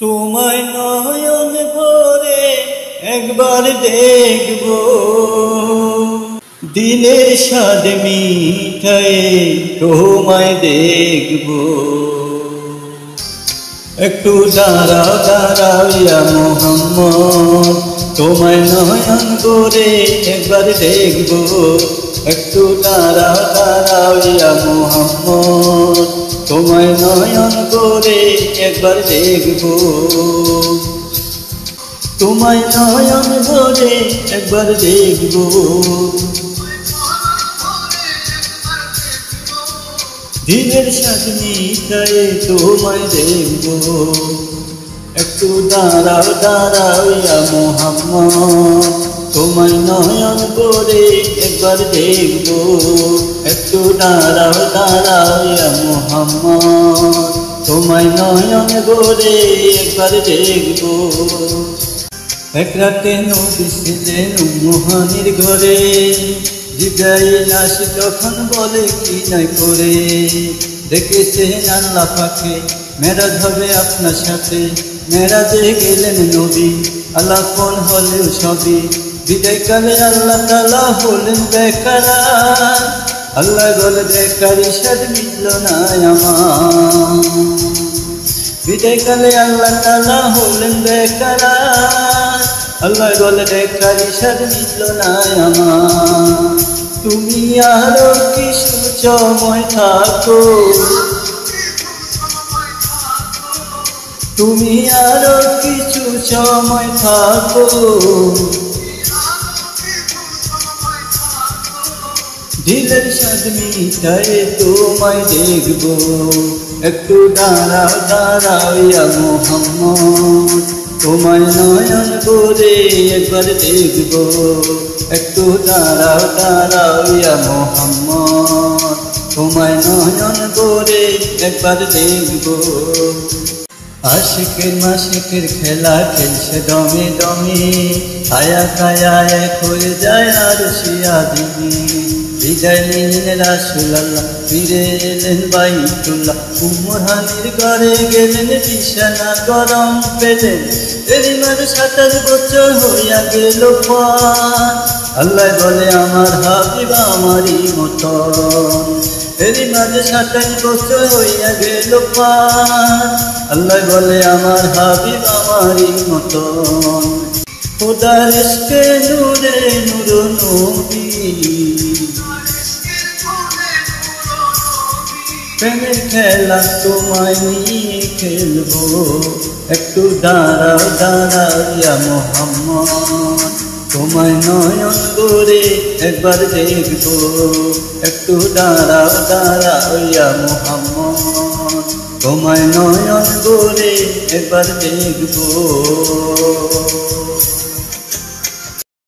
তোমায় নয়ন ভরে একবার দেখব, দিলের স্বাদ মিঠায়ে তোমায় দেখব। একটু দাঁড়াও দাঁড়াও ইয়া মোহাম্মদ, তোমায় নয়ন ভরে একবার দেখব। একটু দাঁড়াও দাঁড়াও ইয়া মোহাম্মদ, তোমায় নয়ন ভরে একবার দেখব। তোমায় নয়ন ভরে একবার দেখব। দিলের স্বাদ মিঠায়ে তোমায় দেখব। একটু দাঁড়াও দাঁড়াও ইয়া মোহাম্মদ, তোমায় নয়ন ভরে একবার দেখব। একটু দাঁড়াও দাঁড়াও ইয়া মোহাম্মদ, তোমায় নয়ন ভরে একবার দেখব। এক রাতে নবী ছিলেন উম্মুহানির ঘরে, জিবরাইল আসে তখন বলে কি নাই করে। দেখেছেন আল্লাহ পাকে মেরাজ হবে আপনার সাথে, মেরাজে গেলেন নবী আল্লাহ কোন হলেও সবই। বিদায়কালে আল্লাহ তাআলা হলেন বেকারার, আল্লাহ বলে বেকারি সাদ মিটল না আমার। বিদায়কালে আল্লাহ তাআলা হলেন বেকারার, আল্লাহ বলে বেকারি সাদ মিটল না আমার। তুমি আরো কিছু সময় থাকো, তুমি আরো কিছু সময় থাকো। দিলের স্বাদ মিঠায়ে তোমায় দেখব। একটু দাঁড়াও দাঁড়াও ইয়া মোহাম্মদ, তোমায় নয়ন ভরে একবার দেখব। একটু দাঁড়াও দাঁড়াও ইয়া মোহাম্মদ, তোমায় নয়ন ভরে একবার দেখব। আশিকের মাশিকের খেলা খেলছে দমে দমে, কায়া কায়া এক হয়ে যায় আরশি আযমি। বিদায় নিলেন রাসূলুল্লাহ, ফিরে এলেন বাইতুল্লাহ। উম্মুহানির ঘরে গেলেন, বিছানা গরম পেলেন। এরই মাঝে 27 বছর হইয়া গেল পার, আল্লাহ বলে আমার হাবিব আমারই মতন। এরই মাঝে 27 বছর হইয়া গেল পার, আল্লাহ বলে আমার হাবিব আমারই মতন। খোদার ইশকে নূরে নূর নবী, প্রেমের খেলা তোমায় নিয়ে খেলবো। একটু দাঁড়াও দাঁড়াও ইয়া মোহাম্মদ, তোমায় নয়ন ভরে একবার দেখব। একটু দাঁড়াও দাঁড়াও ইয়া মোহাম্মদ, তোমায় নয়ন ভরে একবার দেখব।